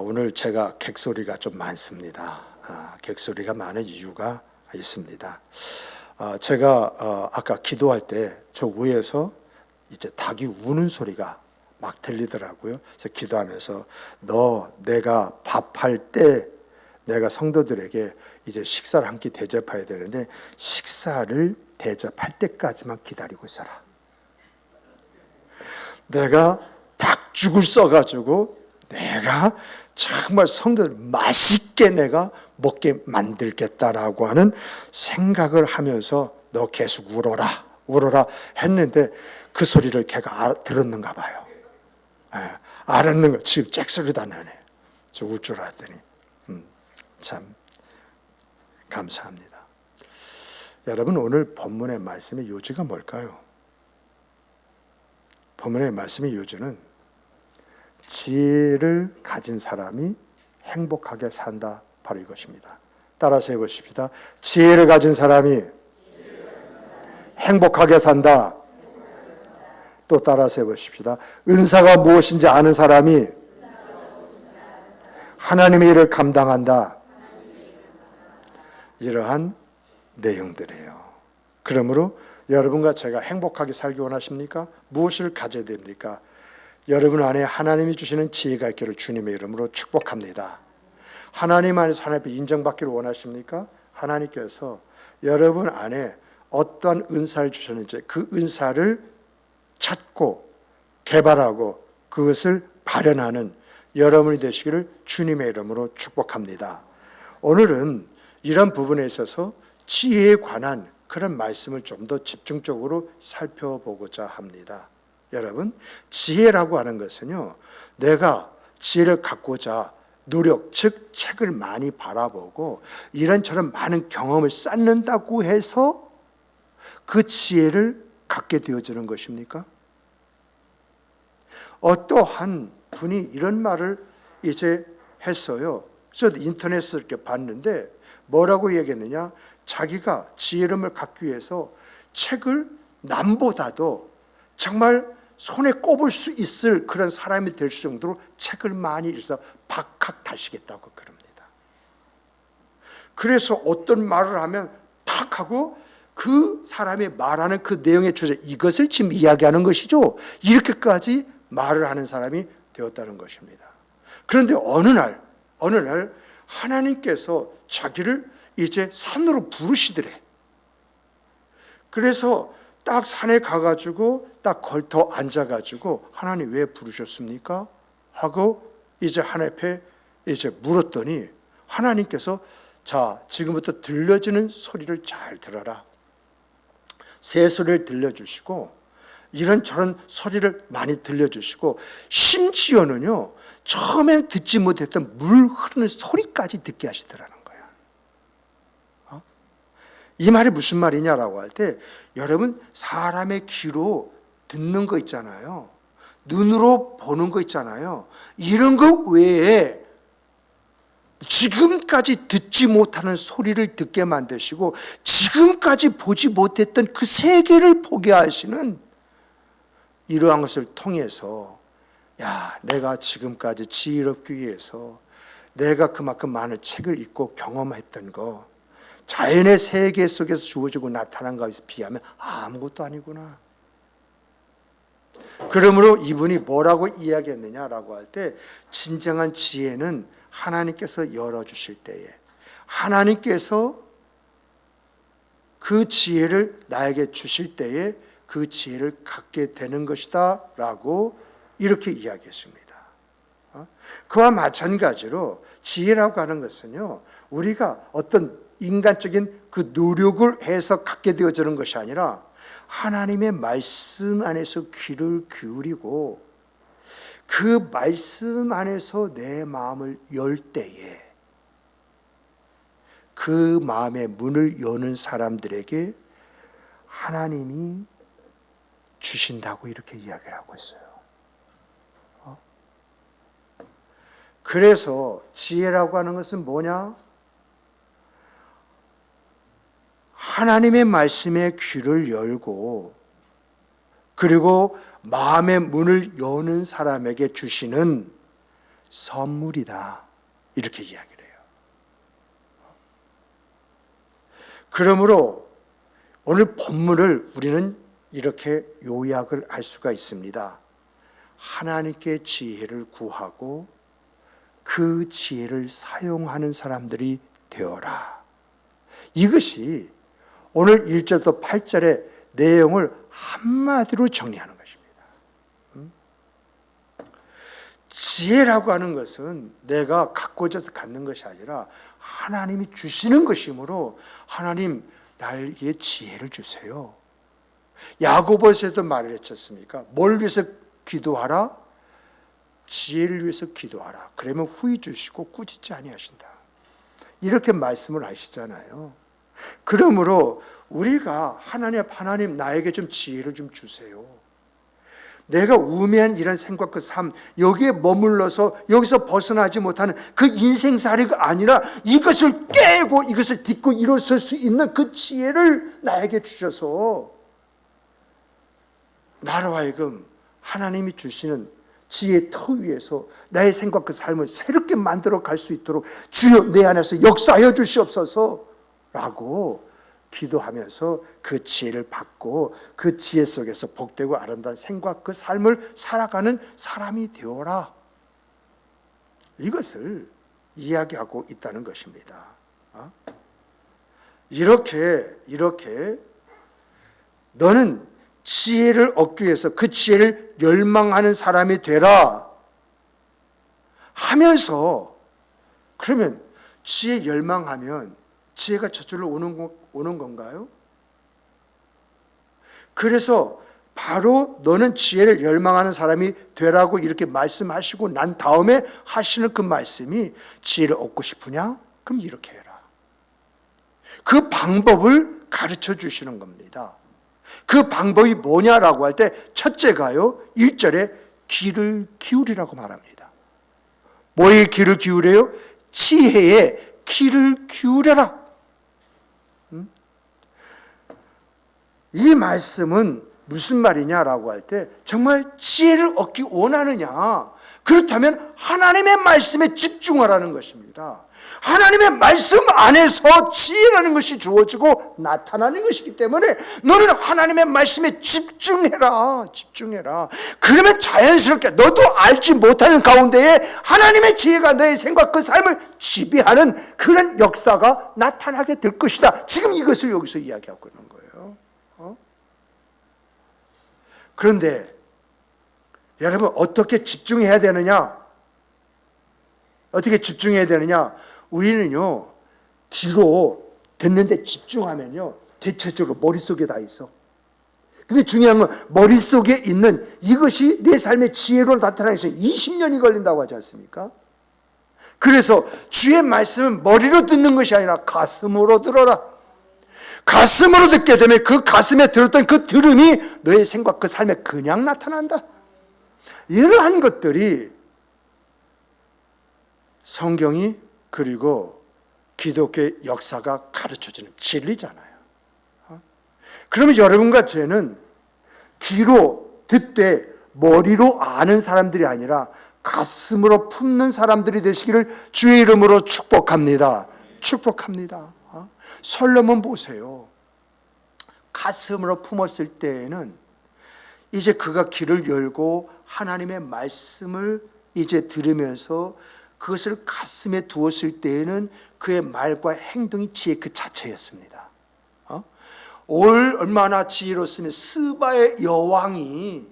오늘 제가 객소리가 좀 많습니다. 객소리가 많은 이유가 있습니다. 제가 아까 기도할 때 저 위에서 이제 닭이 우는 소리가 막 들리더라고요. 그래서 기도하면서 내가 밥할 때 내가 성도들에게 이제 식사를 함께 대접해야 되는데 식사를 대접할 때까지만 기다리고 있어라. 내가 닭죽을 써가지고 내가 정말 성도들 맛있게 내가 먹게 만들겠다라고 하는 생각을 하면서 너 계속 울어라 했는데 그 소리를 걔가 들었는가 봐요. 알았는 거 지금 잭소리도 안 나네. 저 울 줄 알았더니 참 감사합니다. 여러분, 오늘 본문의 말씀의 요지가 뭘까요? 본문의 말씀의 요지는 지혜를 가진 사람이 행복하게 산다, 바로 이것입니다. 따라서 해보십시다. 지혜를 가진 사람이 행복하게 산다. 또 따라서 해보십시다. 은사가 무엇인지 아는 사람이 하나님의 일을 감당한다. 이러한 내용들이에요. 그러므로 여러분과 제가 행복하게 살기 원하십니까? 무엇을 가져야 됩니까? 여러분 안에 하나님이 주시는 지혜가 있기를 주님의 이름으로 축복합니다. 하나님 안에서 하나님 앞에 인정받기를 원하십니까? 하나님께서 여러분 안에 어떤 은사를 주셨는지 그 은사를 찾고 개발하고 그것을 발현하는 여러분이 되시기를 주님의 이름으로 축복합니다. 오늘은 이런 부분에 있어서 지혜에 관한 그런 말씀을 좀 더 집중적으로 살펴보고자 합니다. 여러분, 지혜라고 하는 것은요, 내가 지혜를 갖고자 노력, 즉 책을 많이 바라보고 이런저런 많은 경험을 쌓는다고 해서 그 지혜를 갖게 되어지는 것입니까? 어떠한 분이 이런 말을 이제 했어요. 저도 인터넷을 이렇게 봤는데 뭐라고 얘기했느냐? 자기가 지혜를 갖기 위해서 책을 남보다도 정말 손에 꼽을 수 있을 그런 사람이 될 정도로 책을 많이 읽어서 박학 다시겠다고 그럽니다. 그래서 어떤 말을 하면 탁 하고 그 사람이 말하는 그 내용의 주제, 이것을 지금 이야기하는 것이죠. 이렇게까지 말을 하는 사람이 되었다는 것입니다. 그런데 어느 날 하나님께서 자기를 이제 산으로 부르시더래. 그래서 딱 산에 가가지고 딱 걸터 앉아가지고 하나님 왜 부르셨습니까? 하고 이제 하나님 앞에 이제 물었더니 하나님께서 자, 지금부터 들려지는 소리를 잘 들어라. 새소리를 들려주시고 이런저런 소리를 많이 들려주시고 심지어는요, 처음엔 듣지 못했던 물 흐르는 소리까지 듣게 하시더라는 거야. 이 말이 무슨 말이냐라고 할 때, 여러분, 사람의 귀로 듣는 거 있잖아요. 눈으로 보는 거 있잖아요. 이런 거 외에 지금까지 듣지 못하는 소리를 듣게 만드시고 지금까지 보지 못했던 그 세계를 보게 하시는 이러한 것을 통해서, 야, 내가 지금까지 지혜롭기 위해서 내가 그만큼 많은 책을 읽고 경험했던 거, 자연의 세계 속에서 주어지고 나타난 것에 비하면 아무것도 아니구나. 그러므로 이분이 뭐라고 이야기했느냐라고 할 때, 진정한 지혜는 하나님께서 열어주실 때에, 하나님께서 그 지혜를 나에게 주실 때에 그 지혜를 갖게 되는 것이다 라고 이렇게 이야기했습니다. 그와 마찬가지로 지혜라고 하는 것은요, 우리가 어떤 인간적인 그 노력을 해서 갖게 되어지는 것이 아니라 하나님의 말씀 안에서 귀를 기울이고 그 말씀 안에서 내 마음을 열 때에 그 마음의 문을 여는 사람들에게 하나님이 주신다고 이렇게 이야기를 하고 있어요. 그래서 지혜라고 하는 것은 뭐냐? 하나님의 말씀에 귀를 열고 그리고 마음의 문을 여는 사람에게 주시는 선물이다. 이렇게 이야기를 해요. 그러므로 오늘 본문을 우리는 이렇게 요약을 할 수가 있습니다. 하나님께 지혜를 구하고 그 지혜를 사용하는 사람들이 되어라. 이것이 오늘 1절부터 8절의 내용을 한마디로 정리하는 것입니다. 지혜라고 하는 것은 내가 갖고져서 갖는 것이 아니라 하나님이 주시는 것이므로 하나님 나에게 지혜를 주세요. 야고보서에도 말을 했지 않습니까? 뭘 위해서 기도하라? 지혜를 위해서 기도하라. 그러면 후히 주시고 꾸짖지 아니하신다. 이렇게 말씀을 하시잖아요. 그러므로 우리가 하나님 나에게 좀 지혜를 좀 주세요. 내가 우매한 이런 생각과 삶, 여기에 머물러서 여기서 벗어나지 못하는 그 인생살이가 아니라 이것을 깨고 이것을 딛고 일어설 수 있는 그 지혜를 나에게 주셔서 나로 하여금 하나님이 주시는 지혜의 터 위에서 나의 생각과 삶을 새롭게 만들어 갈 수 있도록 주여 내 안에서 역사하여 주시옵소서 라고 기도하면서 그 지혜를 받고 그 지혜 속에서 복되고 아름다운 생각 그 삶을 살아가는 사람이 되어라. 이것을 이야기하고 있다는 것입니다. 이렇게 너는 지혜를 얻기 위해서 그 지혜를 열망하는 사람이 되라 하면서, 그러면 지혜 열망하면 지혜가 저절로 오는 건가요? 그래서 바로 너는 지혜를 열망하는 사람이 되라고 이렇게 말씀하시고 난 다음에 하시는 그 말씀이, 지혜를 얻고 싶으냐? 그럼 이렇게 해라. 그 방법을 가르쳐 주시는 겁니다. 그 방법이 뭐냐라고 할 때 첫째가요, 1절에 귀를 기울이라고 말합니다. 뭐에 귀를 기울여요? 지혜에 귀를 기울여라. 이 말씀은 무슨 말이냐라고 할 때, 정말 지혜를 얻기 원하느냐? 그렇다면 하나님의 말씀에 집중하라는 것입니다. 하나님의 말씀 안에서 지혜라는 것이 주어지고 나타나는 것이기 때문에 너는 하나님의 말씀에 집중해라. 그러면 자연스럽게 너도 알지 못하는 가운데에 하나님의 지혜가 너의 생각 그 삶을 지배하는 그런 역사가 나타나게 될 것이다. 지금 이것을 여기서 이야기하고 있는 거예요. 그런데 여러분, 어떻게 집중해야 되느냐? 어떻게 집중해야 되느냐? 우리는요, 귀로 듣는데 집중하면요, 대체적으로 머릿속에 다 있어. 근데 중요한 건 머릿속에 있는 이것이 내 삶의 지혜로 나타나기 위해서 20년이 걸린다고 하지 않습니까? 그래서 주의 말씀은 머리로 듣는 것이 아니라 가슴으로 들어라. 가슴으로 듣게 되면 그 가슴에 들었던 그 들음이 너의 생각 그 삶에 그냥 나타난다. 이러한 것들이 성경이 그리고 기독교의 역사가 가르쳐주는 진리잖아요. 그러면 여러분과 저는 귀로 듣되 머리로 아는 사람들이 아니라 가슴으로 품는 사람들이 되시기를 주의 이름으로 축복합니다. 솔로몬 보세요. 가슴으로 품었을 때에는 이제 그가 귀를 열고 하나님의 말씀을 이제 들으면서 그것을 가슴에 두었을 때에는 그의 말과 행동이 지혜 그 자체였습니다. 얼마나 지혜로웠으면 스바의 여왕이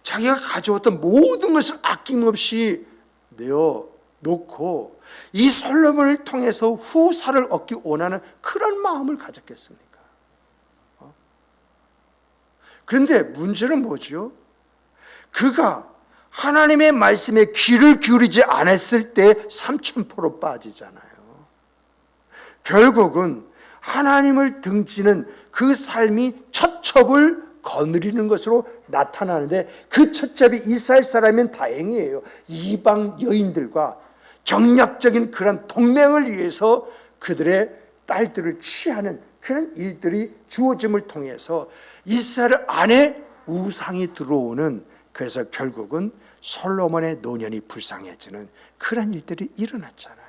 자기가 가져왔던 모든 것을 아낌없이 내어 놓고 이 솔로몬을 통해서 후사를 얻기 원하는 그런 마음을 가졌겠습니까? 그런데 문제는 뭐죠? 그가 하나님의 말씀에 귀를 기울이지 않았을 때 삼천포로 빠지잖아요. 결국은 하나님을 등지는 그 삶이 첩첩을 거느리는 것으로 나타나는데, 그 첩첩이 이스라엘 사람이면 다행이에요. 이방 여인들과 정략적인 그런 동맹을 위해서 그들의 딸들을 취하는 그런 일들이 주어짐을 통해서 이스라엘 안에 우상이 들어오는 그래서 결국은 솔로몬의 노년이 불쌍해지는 그런 일들이 일어났잖아요.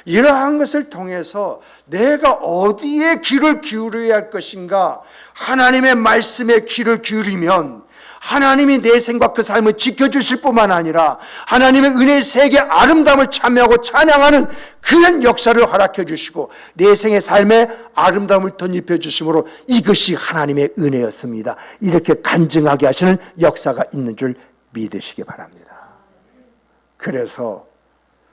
이러한 것을 통해서 내가 어디에 귀를 기울여야 할 것인가, 하나님의 말씀에 귀를 기울이면 하나님이 내 생과 그 삶을 지켜주실 뿐만 아니라 하나님의 은혜의 세계 아름다움을 참여하고 찬양하는 그런 역사를 허락해 주시고 내 생의 삶에 아름다움을 덧입혀 주심으로 이것이 하나님의 은혜였습니다. 이렇게 간증하게 하시는 역사가 있는 줄 믿으시기 바랍니다. 그래서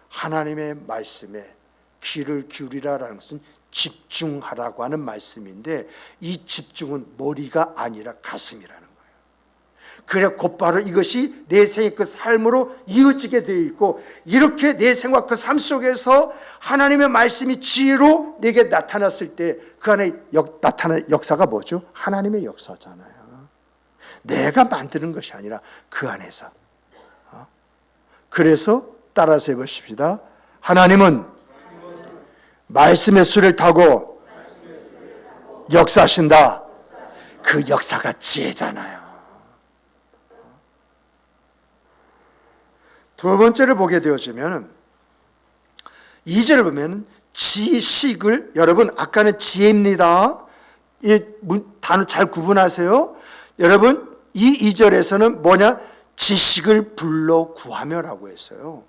하나님의 말씀에 귀를 기울이라라는 것은 집중하라고 하는 말씀인데, 이 집중은 머리가 아니라 가슴이라는 거예요. 그래 곧바로 이것이 내 생의 그 삶으로 이어지게 되어 있고, 이렇게 내 생과 그 삶 속에서 하나님의 말씀이 지혜로 내게 나타났을 때 그 안에 나타나는 역사가 뭐죠? 하나님의 역사잖아요. 내가 만드는 것이 아니라 그 안에서. 그래서 따라서 해보십시다. 하나님은 말씀의 수레를 타고 역사하신다. 그 역사가 지혜잖아요. 두 번째를 보게 되어지면 2절을 보면 지식을, 여러분 아까는 지혜입니다. 이 단어 잘 구분하세요. 여러분 이 2절에서는 뭐냐? 지식을 불러 구하며라고 했어요.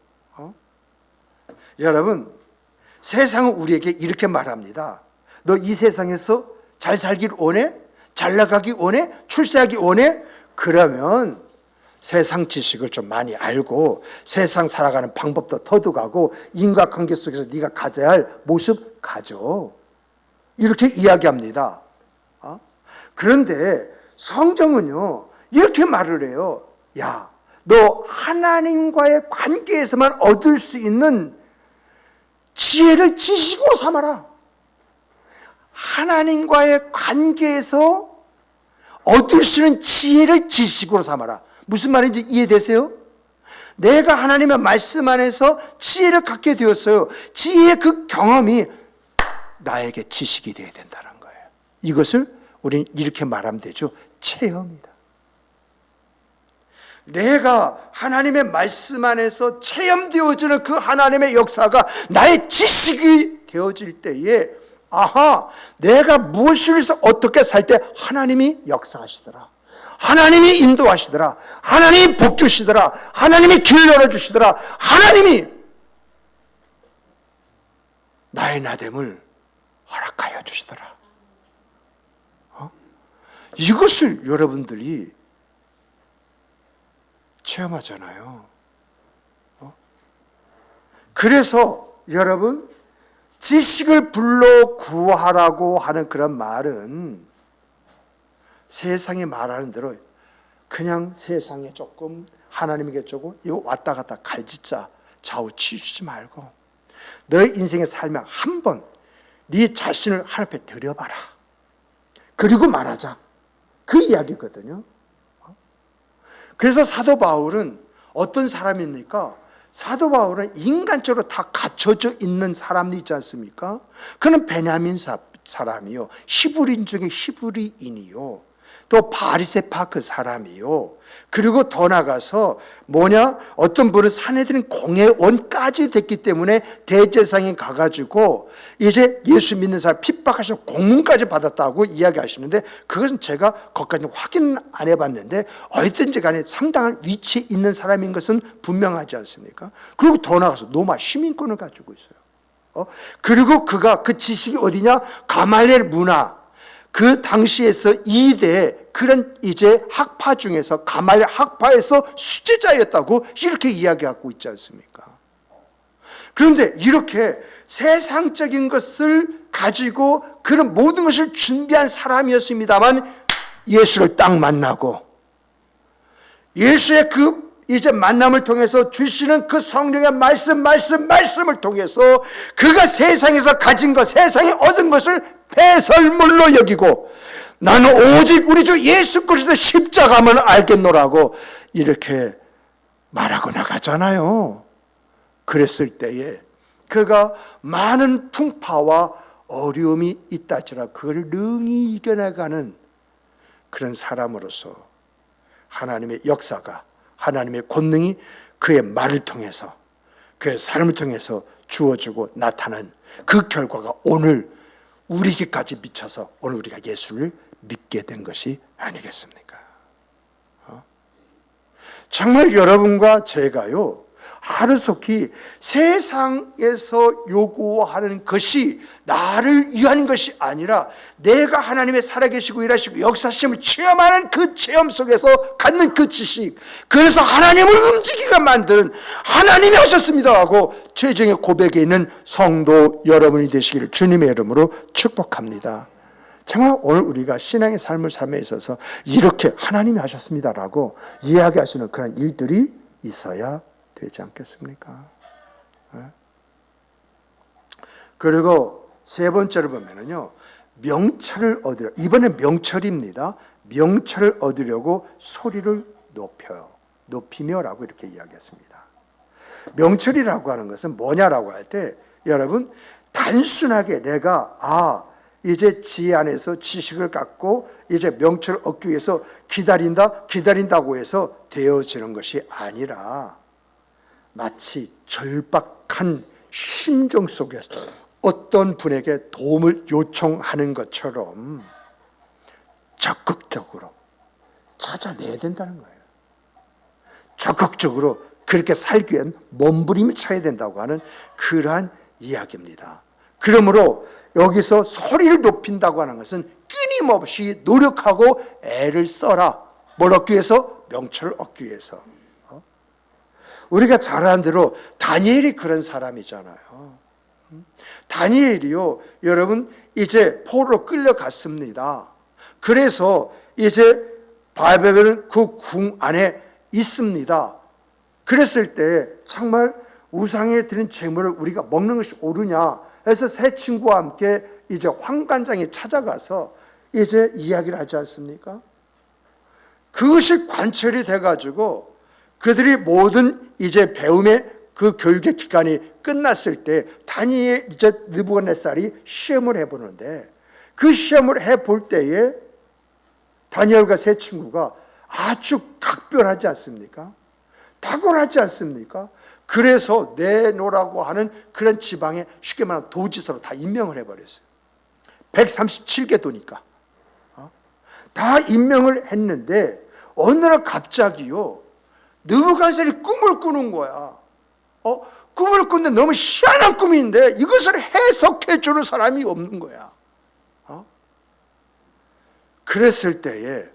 여러분 세상은 우리에게 이렇게 말합니다. 너 이 세상에서 잘 살길 원해? 잘 나가기 원해? 출세하기 원해? 그러면 세상 지식을 좀 많이 알고 세상 살아가는 방법도 터득하고 인과관계 속에서 네가 가져야 할 모습 가져. 이렇게 이야기합니다. 그런데 성경은요 이렇게 말을 해요. 야, 너 하나님과의 관계에서만 얻을 수 있는 지혜를 지식으로 삼아라. 하나님과의 관계에서 얻을 수 있는 지혜를 지식으로 삼아라. 무슨 말인지 이해되세요? 내가 하나님의 말씀 안에서 지혜를 갖게 되었어요. 지혜의 그 경험이 나에게 지식이 되어야 된다는 거예요. 이것을 우리는 이렇게 말하면 되죠. 체험이다. 내가 하나님의 말씀 안에서 체험되어지는 그 하나님의 역사가 나의 지식이 되어질 때에, 아하, 내가 무엇을 해서 어떻게 살 때 하나님이 역사하시더라, 하나님이 인도하시더라, 하나님이 복 주시더라, 하나님이 길 열어주시더라, 하나님이 나의 나됨을 허락하여 주시더라. 이것을 여러분들이 체험하잖아요. 그래서 여러분 지식을 불러 구하라고 하는 그런 말은 세상이 말하는 대로 그냥 세상에 조금 하나님에게 조금 이거 왔다 갔다 갈짓자 좌우치우치지 말고 너의 인생의 삶에 한번 네 자신을 하나님 앞에 드려봐라. 그리고 말하자. 그 이야기거든요. 그래서 사도 바울은 어떤 사람입니까? 사도 바울은 인간적으로 다 갖춰져 있는 사람이 있지 않습니까? 그는 베냐민 사람이요, 히브리인 중에 히브리인이요, 또 바리새파 그 사람이요, 그리고 더 나가서 뭐냐, 어떤 분은 산헤드린 공회원까지 됐기 때문에 대제사장에 가가지고 이제 예수 믿는 사람 핍박하시고 공문까지 받았다고 이야기하시는데, 그것은 제가 거기까지 확인 안 해봤는데 어쨌든지 간에 상당한 위치에 있는 사람인 것은 분명하지 않습니까? 그리고 더 나가서 로마 시민권을 가지고 있어요. 그리고 그가 그 지식이 어디냐? 가말리엘 문화, 그 당시에서 2대 그런 이제 학파 중에서 가말리엘 학파에서 수제자였다고 이렇게 이야기하고 있지 않습니까? 그런데 이렇게 세상적인 것을 가지고 그런 모든 것을 준비한 사람이었습니다만, 예수를 딱 만나고 예수의 그 이제 만남을 통해서 주시는 그 성령의 말씀을 통해서 그가 세상에서 가진 것, 세상에 얻은 것을 배설물로 여기고 나는 오직 우리 주 예수 그리스도 십자가만 알겠노라고 이렇게 말하고 나가잖아요. 그랬을 때에 그가 많은 풍파와 어려움이 있다지라 그걸 능히 이겨나가는 그런 사람으로서 하나님의 역사가, 하나님의 권능이 그의 말을 통해서, 그의 삶을 통해서 주어지고 나타난 그 결과가 오늘 우리에게까지 미쳐서 오늘 우리가 예수를 믿게 된 것이 아니겠습니까? 정말 여러분과 제가요, 하루속히 세상에서 요구하는 것이 나를 위한 것이 아니라 내가 하나님의 살아계시고 일하시고 역사심을 체험하는 그 체험 속에서 갖는 그 지식, 그래서 하나님을 움직이게 만드는 하나님이 하셨습니다 하고 최종의 고백에 있는 성도 여러분이 되시기를 주님의 이름으로 축복합니다. 정말 오늘 우리가 신앙의 삶을 삶에 있어서 이렇게 하나님이 하셨습니다라고 이야기하시는 그런 일들이 있어야 되지 않겠습니까? 그리고 세 번째로 보면은요, 명철을 얻으려, 이번엔 명철입니다. 명철을 얻으려고 소리를 높이며라고 이렇게 이야기했습니다. 명철이라고 하는 것은 뭐냐라고 할 때, 여러분, 단순하게 내가 이제 지혜 안에서 지식을 갖고 이제 명철을 얻기 위해서 기다린다고 해서 되어지는 것이 아니라 마치 절박한 심정 속에서 어떤 분에게 도움을 요청하는 것처럼 적극적으로 찾아내야 된다는 거예요. 적극적으로 그렇게 살기 위한 몸부림을 쳐야 된다고 하는 그러한 이야기입니다. 그러므로 여기서 소리를 높인다고 하는 것은 끊임없이 노력하고 애를 써라. 뭘 얻기 위해서? 명철을 얻기 위해서. 우리가 잘 아는 대로 다니엘이 그런 사람이잖아요. 다니엘이요, 여러분, 이제 포로로 끌려갔습니다. 그래서 이제 바벨론 그 궁 안에 있습니다. 그랬을 때 정말 우상에 드린 재물을 우리가 먹는 것이 옳으냐 해서 세 친구와 함께 이제 황관장에 찾아가서 이제 이야기를 하지 않습니까? 그것이 관철이 돼가지고 그들이 모든 이제 배움의 그 교육의 기간이 끝났을 때 다니엘 이제 느부갓네살이 시험을 해보는데 그 시험을 해볼 때에 다니엘과 세 친구가 아주 각별하지 않습니까? 탁월하지 않습니까? 그래서 내노라고 하는 그런 지방에 쉽게 말하면 도지사로 다 임명을 해버렸어요. 137개 도니까. 다 임명을 했는데 어느 날 갑자기요, 느부갓네살이 꿈을 꾸는 거야. 꿈을 꾸는데 너무 희한한 꿈인데 이것을 해석해 주는 사람이 없는 거야. 그랬을 때에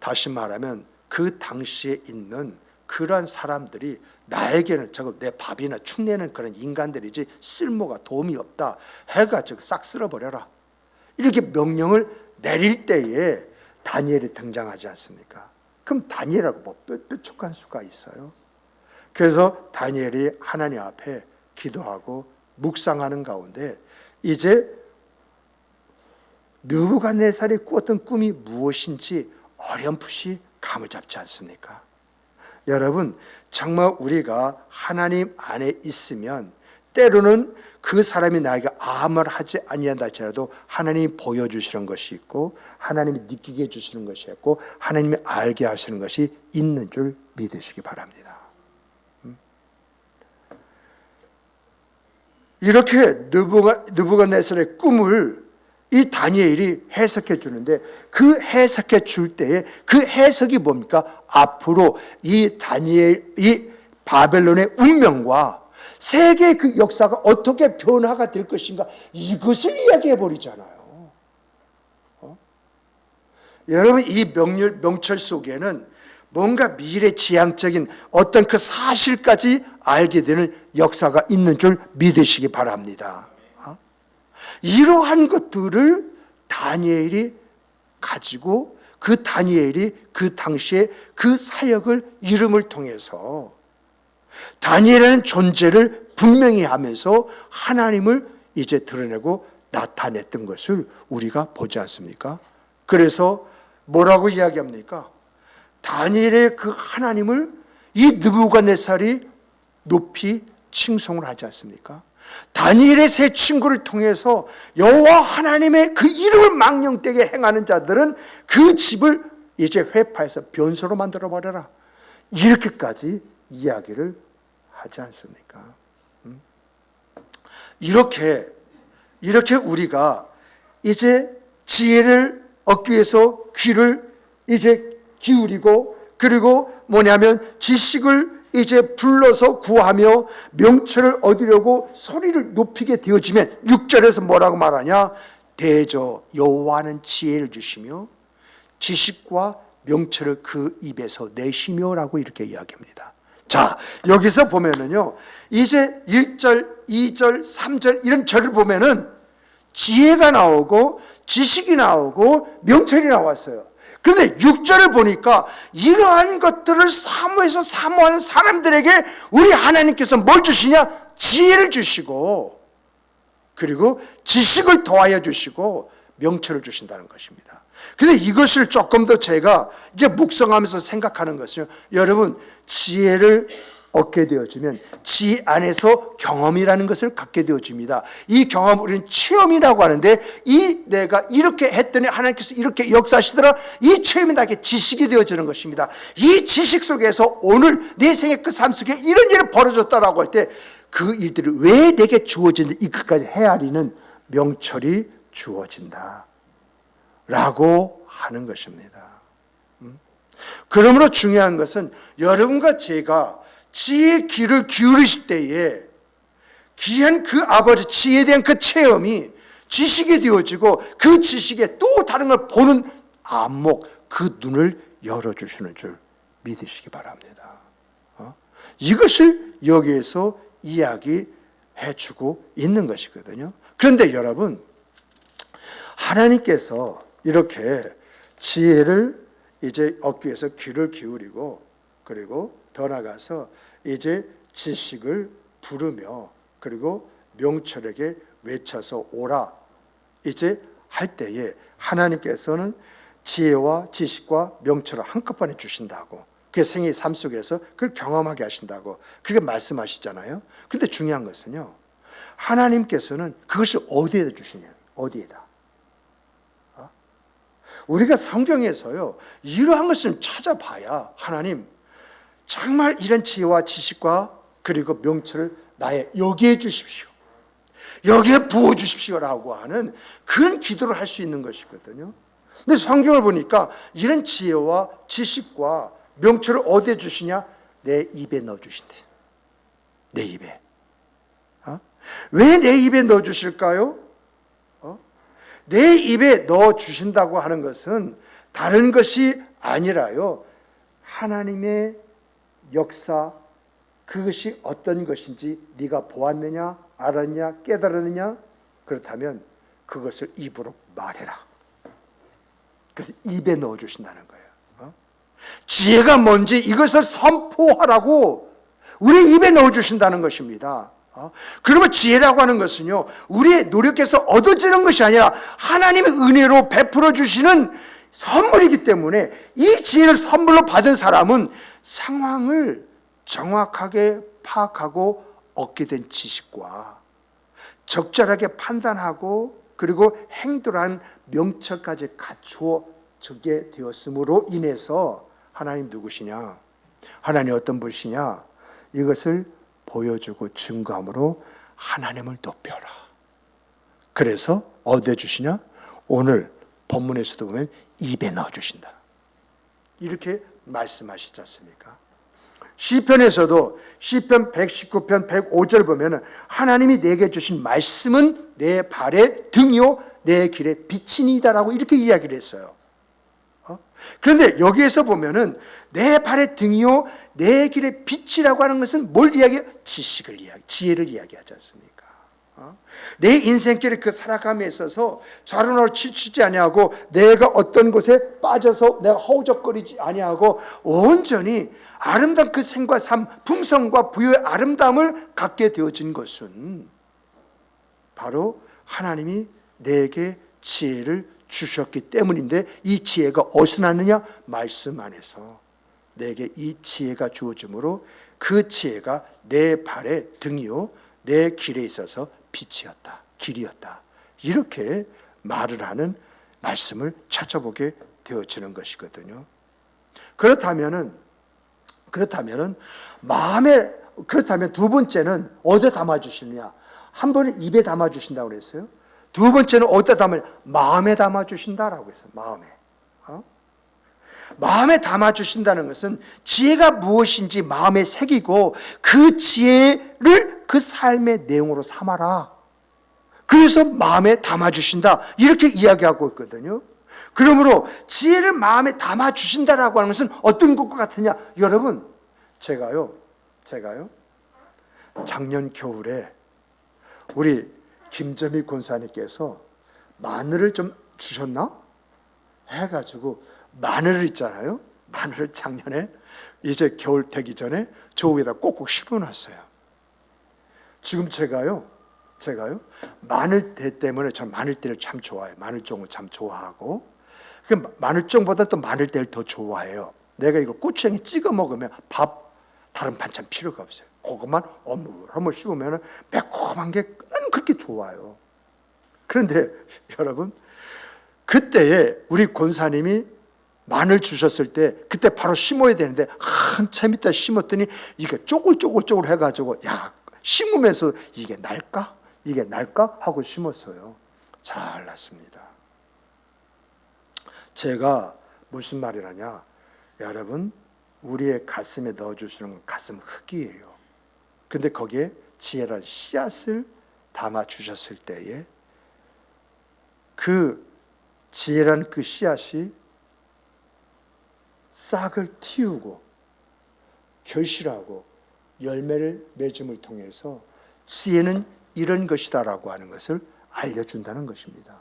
다시 말하면 그 당시에 있는 그러한 사람들이 나에게는 저거 내 밥이나 축내는 그런 인간들이지 쓸모가 도움이 없다 해가지고 싹 쓸어버려라, 이렇게 명령을 내릴 때에 다니엘이 등장하지 않습니까? 그럼 다니엘하고 뭐 뾰족한 수가 있어요? 그래서 다니엘이 하나님 앞에 기도하고 묵상하는 가운데 이제 느부갓네살이 꾸었던 꿈이 무엇인지 어렴풋이 감을 잡지 않습니까? 여러분, 정말 우리가 하나님 안에 있으면 때로는 그 사람이 나에게 아무 말 하지 아니한다 할지라도 하나님이 보여주시는 것이 있고 하나님이 느끼게 해주시는 것이 있고 하나님이 알게 하시는 것이 있는 줄 믿으시기 바랍니다. 이렇게 느부갓네살의 꿈을 이 다니엘이 해석해 주는데 그 해석해 줄 때에 그 해석이 뭡니까? 앞으로 이 바벨론의 운명과 세계의 그 역사가 어떻게 변화가 될 것인가, 이것을 이야기해 버리잖아요. 여러분, 이 명철 속에는 뭔가 미래지향적인 어떤 그 사실까지 알게 되는 역사가 있는 줄 믿으시기 바랍니다. 이러한 것들을 다니엘이 가지고 그 다니엘이 그 당시에 그 사역을 이름을 통해서 다니엘이라는 존재를 분명히 하면서 하나님을 이제 드러내고 나타냈던 것을 우리가 보지 않습니까? 그래서 뭐라고 이야기합니까? 다니엘의 그 하나님을 이 느부갓네살이 높이 칭송을 하지 않습니까? 다니엘의 세 친구를 통해서 여호와 하나님의 그 이름을 망령되게 행하는 자들은 그 집을 이제 회파해서 변소로 만들어 버려라. 이렇게까지 이야기를 하지 않습니까? 이렇게 우리가 이제 지혜를 얻기 위해서 귀를 이제 기울이고, 그리고 뭐냐면 지식을 이제 불러서 구하며 명철을 얻으려고 소리를 높이게 되어지면 6절에서 뭐라고 말하냐? 대저 여호와는 지혜를 주시며 지식과 명철을 그 입에서 내시며라고 이렇게 이야기합니다. 자, 여기서 보면은요, 이제 1절, 2절, 3절 이런 절을 보면은 지혜가 나오고 지식이 나오고 명철이 나왔어요. 그런데 6절을 보니까 이러한 것들을 사모하는 사람들에게 우리 하나님께서 뭘 주시냐? 지혜를 주시고, 그리고 지식을 더하여 주시고 명철을 주신다는 것입니다. 그런데 이것을 조금 더 제가 이제 묵상하면서 생각하는 것은요, 여러분, 지혜를 얻게 되어지면 지혜 안에서 경험이라는 것을 갖게 되어집니다. 이 경험 우리는 체험이라고 하는데, 이 내가 이렇게 했더니 하나님께서 이렇게 역사하시더라, 이 체험이 나에게 지식이 되어지는 것입니다. 이 지식 속에서 오늘 내 생의 그 삶 속에 이런 일이 벌어졌다라고 할 때 그 일들이 왜 내게 주어지는지 이것까지 헤아리는 명철이 주어진다 라고 하는 것입니다. 그러므로 중요한 것은 여러분과 제가 지혜의 귀를 기울이실 때에 귀한 그 아버지 지혜에 대한 그 체험이 지식이 되어지고, 그 지식에 또 다른 걸 보는 안목, 그 눈을 열어주시는 줄 믿으시기 바랍니다. 이것을 여기에서 이야기해 주고 있는 것이거든요. 그런데 여러분, 하나님께서 이렇게 지혜를 이제 얻기 위해서 귀를 기울이고, 그리고 더 나가서 이제 지식을 부르며, 그리고 명철에게 외쳐서 오라 이제 할 때에 하나님께서는 지혜와 지식과 명철을 한꺼번에 주신다고, 그 생의 삶 속에서 그걸 경험하게 하신다고 그렇게 말씀하시잖아요. 그런데 중요한 것은요, 하나님께서는 그것을 어디에다 주시냐? 어디에다? 우리가 성경에서요, 이러한 것을 찾아봐야 하나님 정말 이런 지혜와 지식과 그리고 명철을 나의 여기에 주십시오, 여기에 부어주십시오라고 하는 그런 기도를 할 수 있는 것이거든요. 근데 성경을 보니까 이런 지혜와 지식과 명철을 어디에 주시냐? 내 입에 넣어주신대. 내 입에. 왜 내 입에 넣어주실까요? 내 입에 넣어주신다고 하는 것은 다른 것이 아니라요, 하나님의 역사, 그것이 어떤 것인지 네가 보았느냐, 알았느냐, 깨달았느냐? 그렇다면 그것을 입으로 말해라. 그래서 입에 넣어주신다는 거예요. 지혜가 뭔지 이것을 선포하라고 우리 입에 넣어주신다는 것입니다. 그러면 지혜라고 하는 것은요, 우리의 노력해서 얻어지는 것이 아니라 하나님의 은혜로 베풀어 주시는 선물이기 때문에, 이 지혜를 선물로 받은 사람은 상황을 정확하게 파악하고 얻게 된 지식과 적절하게 판단하고 그리고 행동한 명철까지 갖추어지게 되었으므로 인해서 하나님 누구시냐, 하나님 어떤 분이시냐, 이것을 보여주고 증거함으로 하나님을 높여라. 그래서 어디에 주시냐? 오늘 본문에서도 보면 입에 넣어주신다, 이렇게 말씀하시지 않습니까? 시편에서도 시편 119편 105절 보면 하나님이 내게 주신 말씀은 내 발의 등이요 내 길의 빛이니이다라고 이렇게 이야기를 했어요. 그런데 여기에서 보면은 내 발의 등이요 내 길의 빛이라고 하는 것은 뭘 이야기해요? 지식을 이야기, 지혜를 이야기하지 않습니까? 내 인생길을 그 살아감에 있어서 좌로나로 치치지 아니하고, 내가 어떤 곳에 빠져서 내가 허우적거리지 아니하고, 온전히 아름다운 그 생과 삶, 풍성과 부유의 아름다움을 갖게 되어진 것은 바로 하나님이 내게 지혜를 주셨기 때문인데, 이 지혜가 어디서 났느냐? 말씀 안에서 내게 이 지혜가 주어짐으로 그 지혜가 내 발의 등이요 내 길에 있어서 빛이었다, 길이었다. 이렇게 말을 하는 말씀을 찾아보게 되어지는 것이거든요. 그렇다면 두 번째는 어디에 담아주시느냐? 한 번은 입에 담아주신다고 그랬어요. 두 번째는 어디에 마음에 담아주신다라고 했어요. 마음에 담아주신다는 것은 지혜가 무엇인지 마음에 새기고 그 지혜를 그 삶의 내용으로 삼아라. 그래서 마음에 담아주신다. 이렇게 이야기하고 있거든요. 그러므로 지혜를 마음에 담아주신다라고 하는 것은 어떤 것과 같으냐? 여러분, 제가요 작년 겨울에 우리 김점희 권사님께서 마늘을 좀 주셨나? 해가지고 마늘을 있잖아요. 마늘을 작년에 이제 겨울 되기 전에 저 위에다 꼭꼭 심어놨어요. 지금 제가요 마늘대 때문에 전 마늘대를 참 좋아해요. 마늘종을 참 좋아하고 마늘종보다 또 마늘대를 더 좋아해요. 내가 이걸 고추장에 찍어 먹으면 밥 다른 반찬 필요가 없어요. 그것만 어물어물 씹으면 매콤한 게 난 그렇게 좋아요. 그런데 여러분, 그때에 우리 권사님이 마늘 주셨을 때 그때 바로 심어야 되는데 한참 있다 심었더니 이게 쪼글쪼글 해가지고 야, 심으면서 이게 날까 하고 심었어요. 잘 났습니다. 제가 무슨 말이라냐, 여러분, 우리의 가슴에 넣어주시는 건 가슴 흙이에요. 근데 거기에 지혜란 씨앗을 담아주셨을 때에 그 지혜란 그 씨앗이 싹을 틔우고 결실하고 열매를 맺음을 통해서 지혜는 이런 것이다라고 하는 것을 알려준다는 것입니다.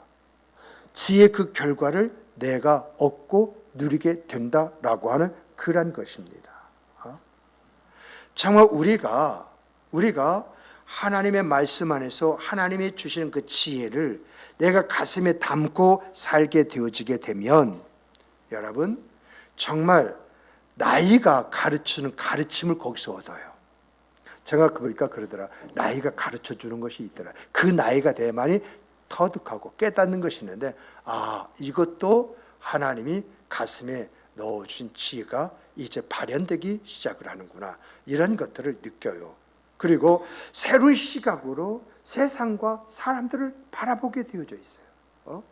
지혜의 그 결과를 내가 얻고 누리게 된다라고 하는 그런 것입니다. 정말 우리가 하나님의 말씀 안에서 하나님이 주시는 그 지혜를 내가 가슴에 담고 살게 되어지게 되면 여러분, 정말 나이가 가르치는 가르침을 거기서 얻어요. 제가 보니까 그러더라. 나이가 가르쳐 주는 것이 있더라. 그 나이가 돼야만이 터득하고 깨닫는 것이 있는데, 이것도 하나님이 가슴에 넣어준 지혜가 이제 발현되기 시작을 하는구나, 이런 것들을 느껴요. 그리고 새로운 시각으로 세상과 사람들을 바라보게 되어져 있어요.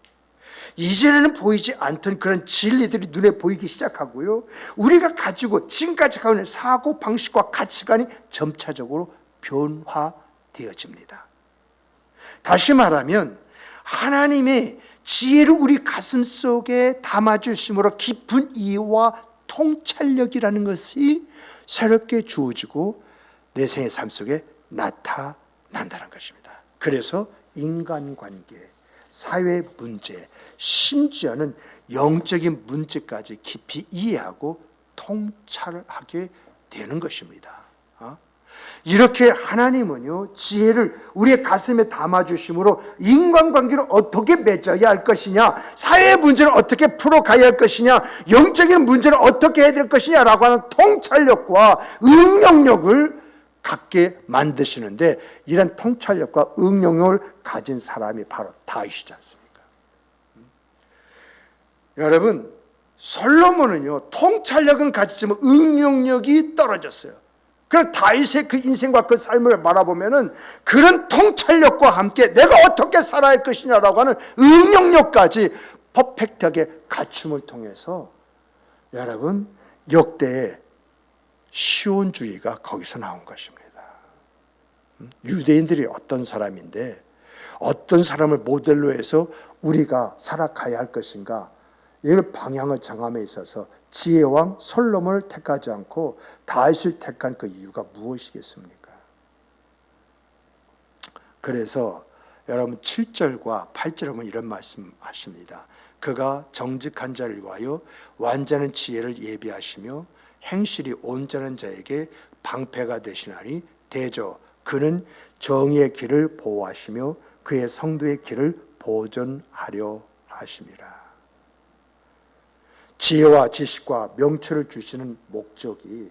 이전에는 보이지 않던 그런 진리들이 눈에 보이기 시작하고요. 우리가 가지고 지금까지 가는 사고 방식과 가치관이 점차적으로 변화되어집니다. 다시 말하면 하나님의 지혜를 우리 가슴 속에 담아주심으로 깊은 이해와 통찰력이라는 것이 새롭게 주어지고 내 생의 삶 속에 나타난다는 것입니다. 그래서 인간관계, 사회 문제, 심지어는 영적인 문제까지 깊이 이해하고 통찰하게 되는 것입니다. 이렇게 하나님은요, 지혜를 우리의 가슴에 담아주심으로 인간관계를 어떻게 맺어야 할 것이냐, 사회 문제를 어떻게 풀어가야 할 것이냐, 영적인 문제를 어떻게 해야 될 것이냐라고 하는 통찰력과 응용력을 갖게 만드시는데, 이런 통찰력과 응용력을 가진 사람이 바로 다윗이지 않습니까? 여러분, 솔로몬은요, 통찰력은 가졌지만 응용력이 떨어졌어요. 그래서 다윗의 그 인생과 그 삶을 바라보면은 그런 통찰력과 함께 내가 어떻게 살아야 할 것이냐라고 하는 응용력까지 퍼펙트하게 갖춤을 통해서 여러분, 역대의 시온주의가 거기서 나온 것입니다. 유대인들이 어떤 사람인데 어떤 사람을 모델로 해서 우리가 살아가야 할 것인가, 이걸 방향을 정함에 있어서 지혜왕 솔로몬을 택하지 않고 다윗을 택한 그 이유가 무엇이겠습니까? 그래서 여러분 7절과 8절에 보면 이런 말씀하십니다. 그가 정직한 자를 위하여 완전한 지혜를 예비하시며 행실이 온전한 자에게 방패가 되시나니 대저 그는 정의의 길을 보호하시며 그의 성도의 길을 보존하려 하심이라. 지혜와 지식과 명철을 주시는 목적이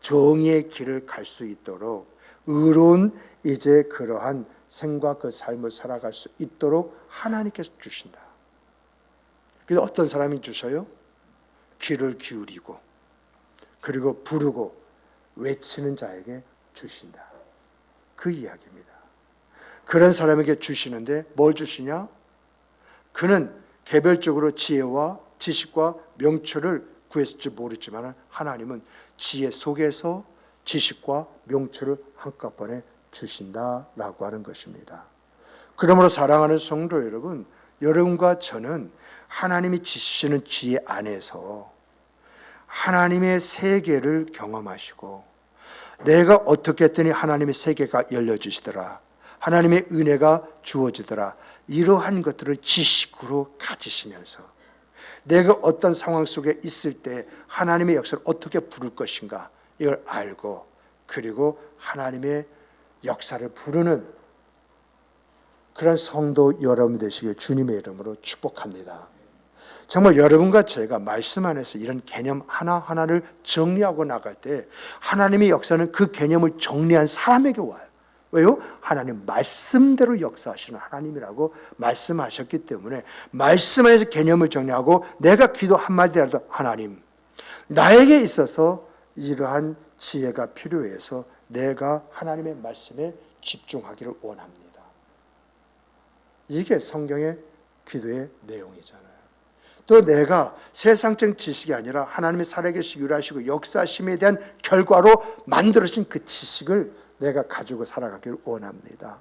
정의의 길을 갈 수 있도록 의로운 이제 그러한 생과 그 삶을 살아갈 수 있도록 하나님께서 주신다. 그래서 어떤 사람이 주셔요? 귀를 기울이고 그리고 부르고 외치는 자에게 주신다. 그 이야기입니다. 그런 사람에게 주시는데 뭘 주시냐? 그는 개별적으로 지혜와 지식과 명철을 구했을지 모르지만 하나님은 지혜 속에서 지식과 명철을 한꺼번에 주신다라고 하는 것입니다. 그러므로 사랑하는 성도 여러분, 여러분과 저는 하나님이 주시는 지혜 안에서 하나님의 세계를 경험하시고 내가 어떻게 했더니 하나님의 세계가 열려지시더라, 하나님의 은혜가 주어지더라, 이러한 것들을 지식으로 가지시면서 내가 어떤 상황 속에 있을 때 하나님의 역사를 어떻게 부를 것인가 이걸 알고 그리고 하나님의 역사를 부르는 그런 성도 여러분 되시길 주님의 이름으로 축복합니다. 정말 여러분과 제가 말씀 안에서 이런 개념 하나하나를 정리하고 나갈 때 하나님의 역사는 그 개념을 정리한 사람에게 와요. 왜요? 하나님 말씀대로 역사하시는 하나님이라고 말씀하셨기 때문에 말씀 안에서 개념을 정리하고 내가 기도 한마디라도 하나님, 나에게 있어서 이러한 지혜가 필요해서 내가 하나님의 말씀에 집중하기를 원합니다. 이게 성경의 기도의 내용이잖아요. 또 내가 세상적 지식이 아니라 하나님의 살아계시고 일하시고 역사심에 대한 결과로 만들어진 그 지식을 내가 가지고 살아가기를 원합니다.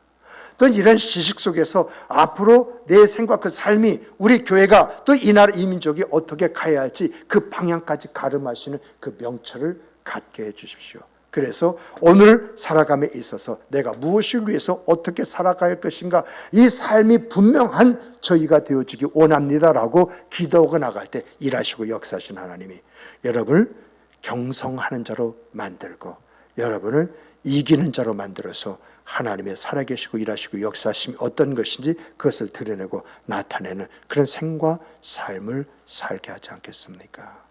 또 이런 지식 속에서 앞으로 내 생각 그 삶이 우리 교회가 또 이 나라 이 민족이 어떻게 가야 할지 그 방향까지 가름하시는 그 명철을 갖게 해주십시오. 그래서 오늘 살아감에 있어서 내가 무엇을 위해서 어떻게 살아가야 할 것인가, 이 삶이 분명한 저희가 되어지기 원합니다라고 기도하고 나갈 때 일하시고 역사하신 하나님이 여러분을 경성하는 자로 만들고 여러분을 이기는 자로 만들어서 하나님의 살아계시고 일하시고 역사하심이 어떤 것인지 그것을 드러내고 나타내는 그런 생과 삶을 살게 하지 않겠습니까?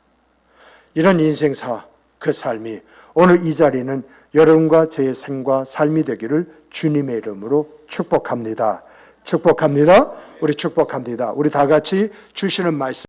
이런 인생사, 그 삶이 오늘 이 자리는 여러분과 제 생과 삶이 되기를 주님의 이름으로 축복합니다. 축복합니다. 우리 축복합니다. 우리 다 같이 주시는 말씀